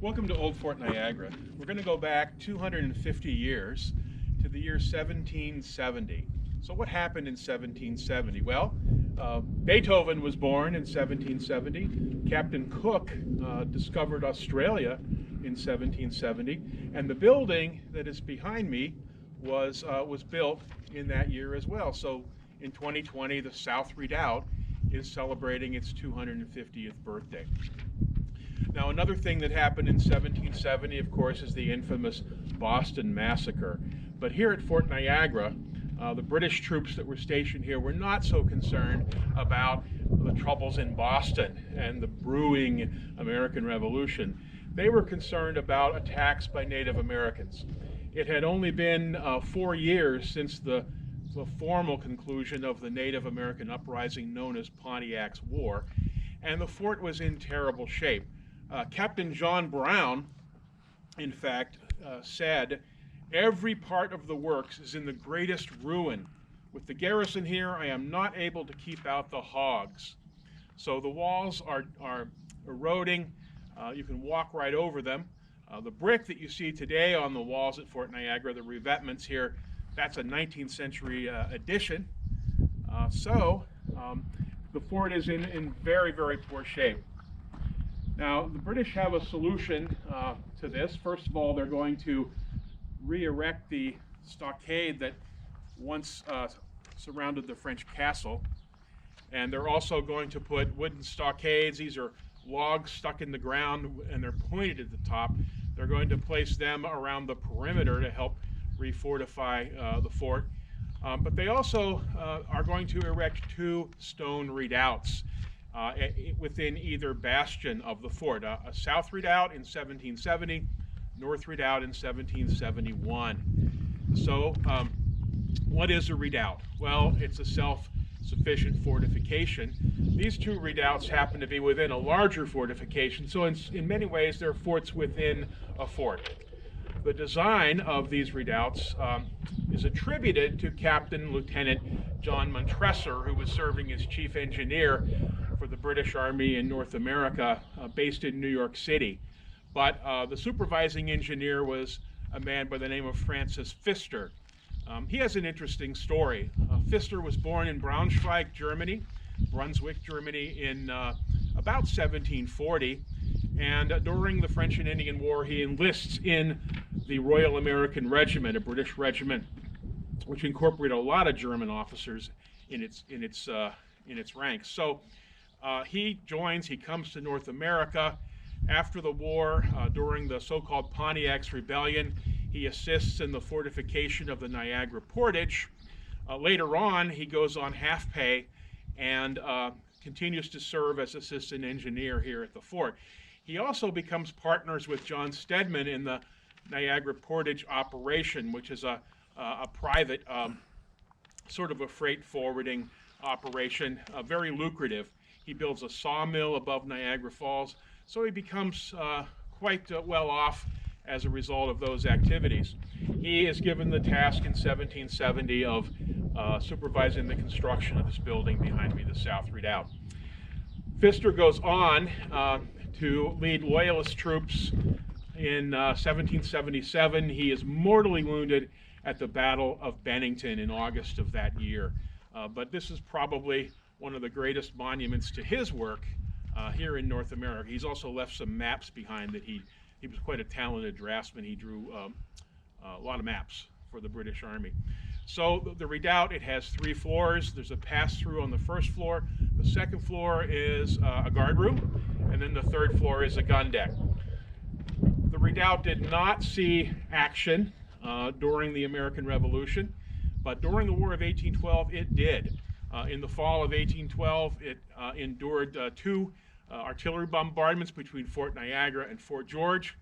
Welcome to Old Fort Niagara. We're going to go back 250 years to the year 1770. So what happened in 1770? Well, Beethoven was born in 1770. Captain Cook discovered Australia in 1770, and the building that is behind me was built in that year as well. So in 2020, the South Redoubt is celebrating its 250th birthday. Now, another thing that happened in 1770, of course, is the infamous Boston Massacre. But here at Fort Niagara, the British troops that were stationed here were not so concerned about the troubles in Boston and the brewing American Revolution. They were concerned about attacks by Native Americans. It had only been 4 years since the formal conclusion of the Native American uprising known as Pontiac's War, and the fort was in terrible shape. Captain John Brown, in fact, said, "Every part of the works is in the greatest ruin. With the garrison here, I am not able to keep out the hogs." So the walls are eroding. You can walk right over them. The brick that you see today on the walls at Fort Niagara, the revetments here, that's a 19th century addition. The fort is in very, very poor shape. Now, the British have a solution to this. First of all, they're going to re-erect the stockade that once surrounded the French castle. And they're also going to put wooden stockades. These are logs stuck in the ground and they're pointed at the top. They're going to place them around the perimeter to help refortify the fort. But they also are going to erect 2 stone redoubts within either bastion of the fort, a South Redoubt in 1770, North Redoubt in 1771. So what is a redoubt? Well, it's a self-sufficient fortification. These 2 redoubts happen to be within a larger fortification, so in many ways they're forts within a fort. The design of these redoubts is attributed to Captain Lieutenant John Montresor, who was serving as chief engineer for the British Army in North America, based in New York City. But the supervising engineer was a man by the name of Francis Pfister. He has an interesting story. Pfister was born in Braunschweig, Germany, Brunswick, Germany, in about 1740. And during the French and Indian War, he enlists in the Royal American Regiment, a British regiment, which incorporated a lot of German officers in its ranks. So he comes to North America. After the war, during the so-called Pontiac's Rebellion, he assists in the fortification of the Niagara Portage. Later on, he goes on half pay and continues to serve as assistant engineer here at the fort. He also becomes partners with John Stedman in the Niagara Portage operation, which is a private sort of a freight forwarding operation, very lucrative. He builds a sawmill above Niagara Falls, so he becomes quite well off as a result of those activities. He is given the task in 1770 of supervising the construction of this building behind me, the South Redoubt. Pfister goes on to lead Loyalist troops in 1777. He is mortally wounded at the Battle of Bennington in August of that year. But this is probably one of the greatest monuments to his work here in North America. He's also left some maps behind that he was quite a talented draftsman. He drew a lot of maps for the British Army. So the redoubt, it has 3 floors. There's a pass-through on the first floor. The second floor is a guard room, and then the third floor is a gun deck. The redoubt did not see action during the American Revolution, but during the War of 1812, it did. In the fall of 1812, it endured 2 artillery bombardments between Fort Niagara and Fort George.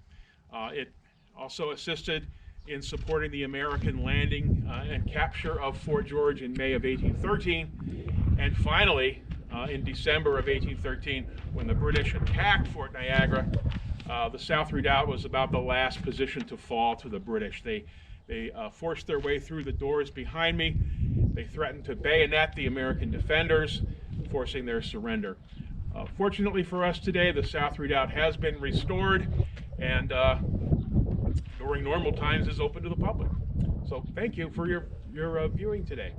It also assisted in supporting the American landing and capture of Fort George in May of 1813. And finally, in December of 1813, when the British attacked Fort Niagara, the South Redoubt was about the last position to fall to the British. They forced their way through the doors behind me. They threatened to bayonet the American defenders, forcing their surrender. Fortunately for us today, the South Redoubt has been restored, and during normal times is open to the public. So thank you for your viewing today.